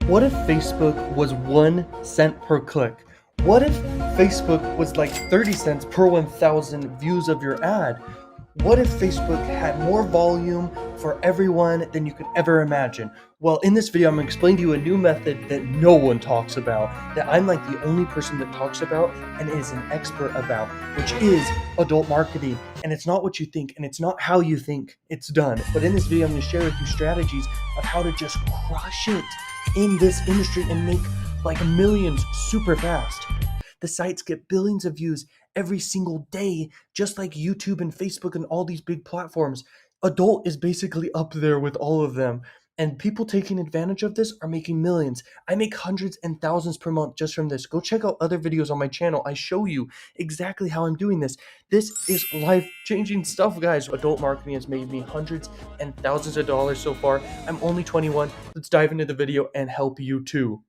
What if Facebook was 1 cent per click? What if Facebook was like 30 cents per 1,000 views of your ad? What if Facebook had more volume for everyone than you could ever imagine? Well, in this video, I'm going to explain to you a new method that no one talks about, that I'm like the only person that talks about and is an expert about, which is adult marketing. And it's not what you think, and it's not how you think it's done. But in this video, I'm going to share with you strategies of how to just crush it in this industry and make like millions super fast. The sites get billions of views every single day, just like YouTube and Facebook and all these big platforms. Adult is basically up there with all of them. And people taking advantage of this are making millions. I make hundreds and thousands per month just from this. Go check out other videos on my channel. I show you exactly how I'm doing this. This is life-changing stuff, guys. Adult marketing has made me hundreds and thousands of dollars so far. I'm only 21. Let's dive into the video and help you too.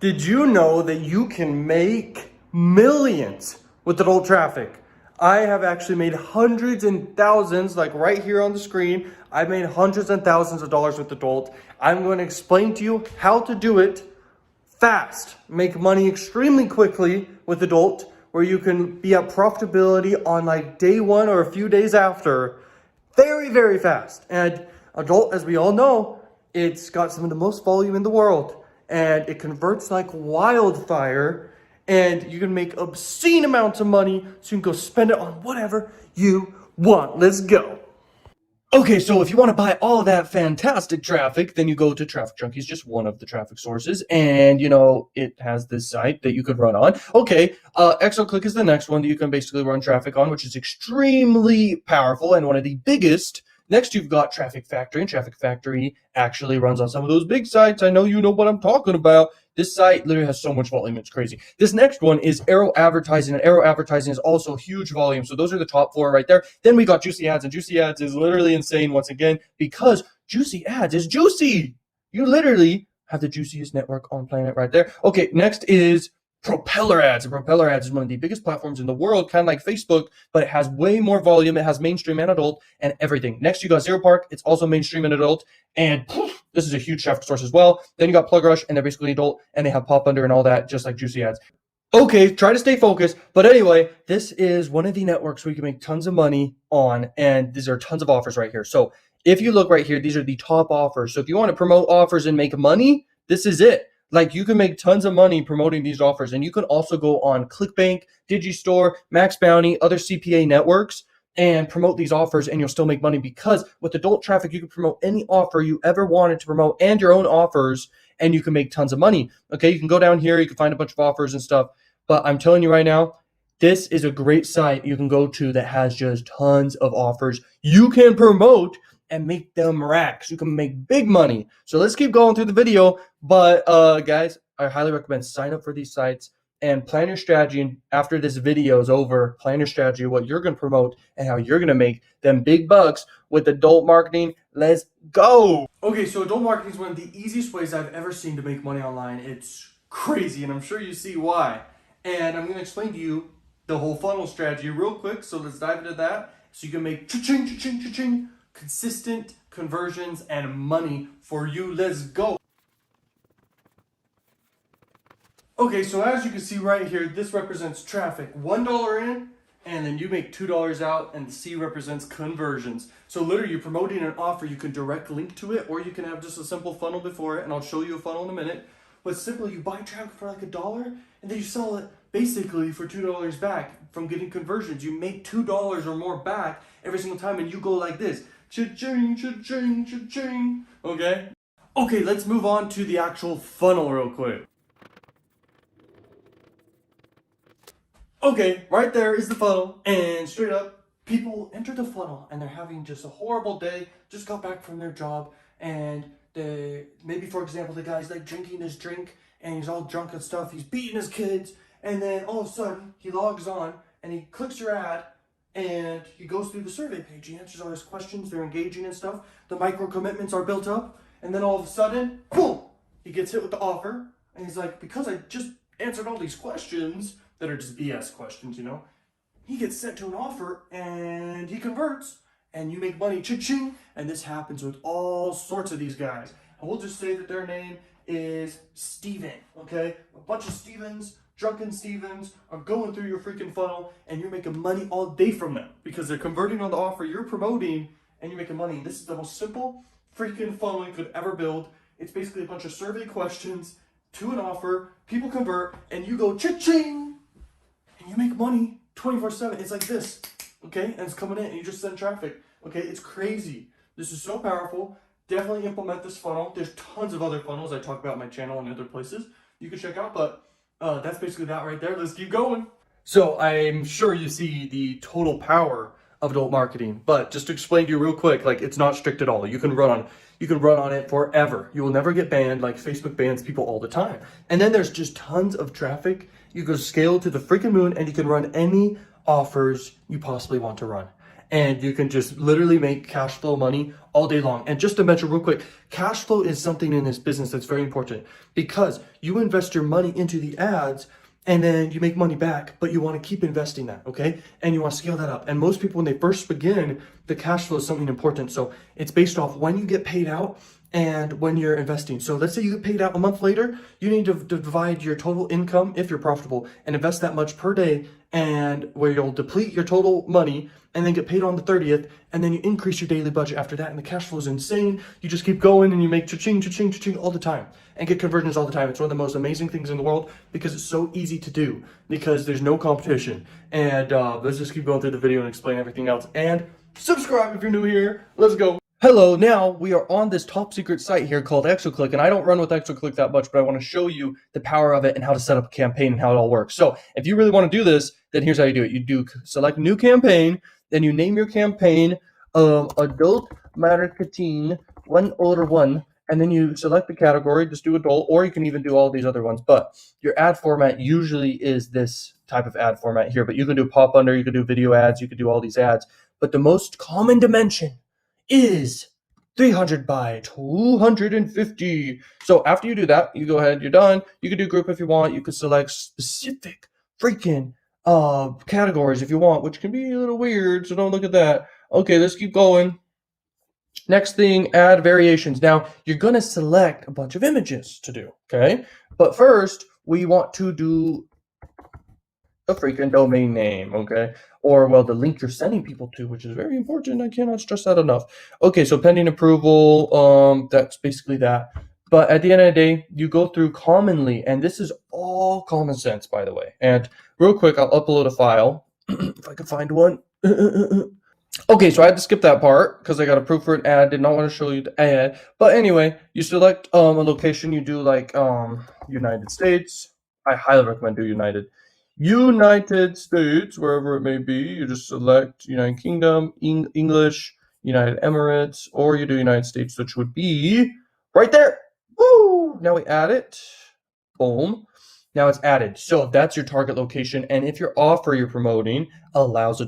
Did you know that you can make millions with adult traffic? I have actually made hundreds and thousands, like right here on the screen. I've made hundreds and thousands of dollars with adult. I'm going to explain to you how to do it fast. Make money extremely quickly with adult, where you can be at profitability on like day one or a few days after. Very, very fast. And adult, as we all know, it's got some of the most volume in the world. And it converts like wildfire, and you can make obscene amounts of money, so you can go spend it on whatever you want. Let's go. Okay, so if you want to buy all of that fantastic traffic, then you go to Traffic Junkies, just one of the traffic sources, and it has this site that you could run on. Okay, XOClick is the next one that you can basically run traffic on, which is extremely powerful and one of the biggest. Next, you've got Traffic Factory, and Traffic Factory actually runs on some of those big sites. I know you know what I'm talking about. This site literally has so much volume, it's crazy. This next one is Aero Advertising, and Aero Advertising is also huge volume. So those are the top four right there. Then we got Juicy Ads, and Juicy Ads is literally insane once again because Juicy Ads is juicy. You literally have the juiciest network on planet right there. Okay, next is Propeller Ads. And Propeller Ads is one of the biggest platforms in the world, kind of like Facebook, but it has way more volume. It has mainstream and adult and everything. Next, you got Zero Park. It's also mainstream and adult. And this is a huge traffic source as well. Then you got Plug Rush, and they're basically adult, and they have Pop Under and all that, just like Juicy Ads. Okay, try to stay focused. But anyway, this is one of the networks where you can make tons of money on, and these are tons of offers right here. So if you look right here, these are the top offers. So if you want to promote offers and make money, this is it. Like, you can make tons of money promoting these offers, and you can also go on ClickBank, Digistore, Max Bounty, other CPA networks, and promote these offers, and you'll still make money, because with adult traffic, you can promote any offer you ever wanted to promote and your own offers, and you can make tons of money. Okay, you can go down here, you can find a bunch of offers and stuff, but I'm telling you right now, this is a great site you can go to that has just tons of offers you can promote and make them racks. You can make big money. So let's keep going through the video. But guys, I highly recommend sign up for these sites and plan your strategy. And after this video is over, plan your strategy, what you're going to promote and how you're going to make them big bucks with adult marketing. Let's go. Okay, so adult marketing is one of the easiest ways I've ever seen to make money online. It's crazy, and I'm sure you see why. And I'm going to explain to you the whole funnel strategy real quick. So let's dive into that. So you can make cha-ching, cha-ching, cha-ching, consistent conversions and money for you. Let's go. Okay, so as you can see right here, this represents traffic. $1 in, and then you make $2 out, and the C represents conversions. So literally, you're promoting an offer. You can direct link to it, or you can have just a simple funnel before it, and I'll show you a funnel in a minute. But simply, you buy traffic for like $1, and then you sell it basically for $2 back from getting conversions. You make $2 or more back every single time, and you go like this. Cha-ching, cha-ching, cha-ching. Okay? Okay, let's move on to the actual funnel real quick. Okay, right there is the funnel, and straight up, people enter the funnel, and they're having just a horrible day, just got back from their job, and maybe, for example, the guy's like drinking his drink, and he's all drunk and stuff, he's beating his kids, and then all of a sudden, he logs on, and he clicks your ad, and he goes through the survey page, he answers all his questions, they're engaging and stuff, the micro commitments are built up, and then all of a sudden, boom, he gets hit with the offer, and he's like, because I just answered all these questions that are just BS questions, he gets sent to an offer, and he converts, and you make money, cha-ching, and this happens with all sorts of these guys. And we'll just say that their name is Steven, okay? A bunch of Stevens, drunken Stevens, are going through your freaking funnel, and you're making money all day from them because they're converting on the offer you're promoting, and you're making money. This is the most simple freaking funnel you could ever build. It's basically a bunch of survey questions to an offer, people convert, and you go cha-ching, and you make money 24/7. It's like this, okay? And it's coming in, and you just send traffic, okay? It's crazy. This is so powerful. Definitely implement this funnel. There's tons of other funnels I talk about on my channel and other places you can check out, but that's basically that right there. Let's keep going. So I'm sure you see the total power of adult marketing, but just to explain to you real quick, like it's not strict at all. You can run on it forever. You will never get banned. Like Facebook bans people all the time. And then there's just tons of traffic. You can scale to the freaking moon, and you can run any offers you possibly want to run. And you can just literally make cash flow money all day long. And just to mention real quick, cash flow is something in this business that's very important because you invest your money into the ads and then you make money back, but you want to keep investing that, okay? And you want to scale that up. And most people, when they first begin, the cash flow is something important. So it's based off when you get paid out and when you're investing. So let's say you get paid out a month later, you need to divide your total income, if you're profitable, and invest that much per day, and where you'll deplete your total money and then get paid on the 30th, and then you increase your daily budget after that, and the cash flow is insane. You just keep going and you make cha-ching, cha-ching, cha-ching all the time and get conversions all the time. It's one of the most amazing things in the world because it's so easy to do because there's no competition. And let's just keep going through the video and explain everything else. And subscribe if you're new here. Let's go. Hello, now we are on this top secret site here called Exoclick, and I don't run with Exoclick that much, but I want to show you the power of it and how to set up a campaign and how it all works. So if you really want to do this, then here's how you do it. You do select new campaign, then you name your campaign Adult Marketing 101, and then you select the category, just do adult, or you can even do all these other ones. But your ad format usually is this type of ad format here, but you can do pop under, you can do video ads, you can do all these ads. But the most common dimension is 300 by 250. So after you do that, you go ahead, you're done. You can do group if you want. You can select specific freaking categories if you want, which can be a little weird, so don't look at that. Okay, let's keep going. Next thing, add variations. Now, you're going to select a bunch of images to do, okay? But first, we want to do a freaking domain name, okay? Or, well, the link you're sending people to, which is very important. I cannot stress that enough. Okay, so pending approval, that's basically that. But at the end of the day, you go through commonly, and this is all common sense, by the way. And real quick, I'll upload a file, if I can find one. Okay, so I had to skip that part because I got approved for an ad. Did not want to show you the ad. But anyway, you select a location. You do like United States. I highly recommend do United States, wherever it may be. You just select United Kingdom, English, United Emirates, or you do United States, which would be right there. Woo! Now we add it. Boom. Now it's added. So that's your target location. And if your offer you're promoting allows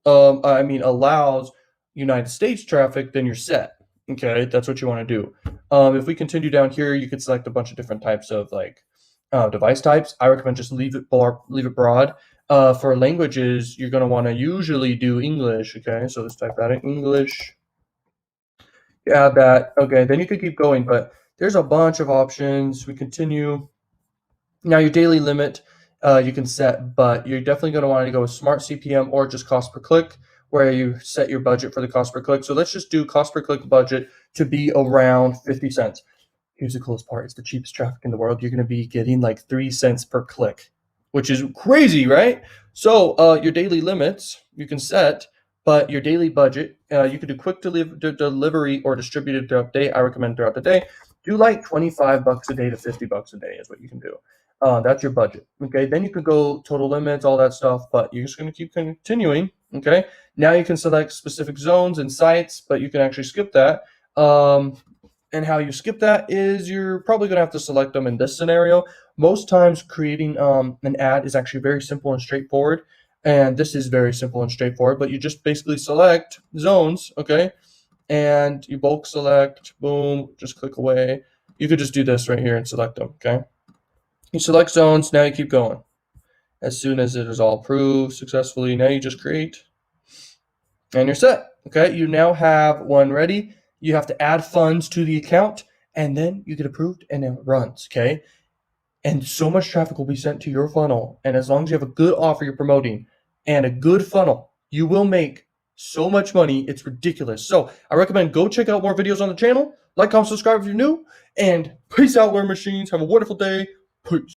allows United States traffic, then you're set. Okay, that's what you want to do. If we continue down here, you could select a bunch of different types of like device types. I recommend just leave it broad. For languages, you're going to want to usually do English. Okay, so let's type that in English. You add that. Okay, then you could keep going, but there's a bunch of options. We continue. Now your daily limit you can set, but you're definitely going to want to go with smart CPM or just cost per click, where you set your budget for the cost per click. So let's just do cost per click budget to be around 50 cents. Here's the coolest part. It's the cheapest traffic in the world. You're going to be getting like 3 cents per click, which is crazy, right? So your daily limits you can set, but your daily budget, you could do quick delivery or distributed throughout the day. I recommend throughout the day. Do like 25 bucks a day to 50 bucks a day is what you can do. That's your budget. Okay, then you could go total limits, all that stuff, but you're just going to keep continuing. Okay, now you can select specific zones and sites, but you can actually skip that. And how you skip that is you're probably going to have to select them in this scenario. Most times creating an ad is actually very simple and straightforward. And this is very simple and straightforward, but you just basically select zones, okay? And you bulk select, boom, just click away. You could just do this right here and select them, okay? You select zones, now you keep going. As soon as it is all approved successfully, now you just create and you're set, okay? You now have one ready. You have to add funds to the account and then you get approved and it runs, okay? And so much traffic will be sent to your funnel. And as long as you have a good offer you're promoting and a good funnel, you will make so much money. It's ridiculous. So I recommend go check out more videos on the channel. Like, comment, subscribe if you're new. And peace out, Learn Machines. Have a wonderful day. Peace.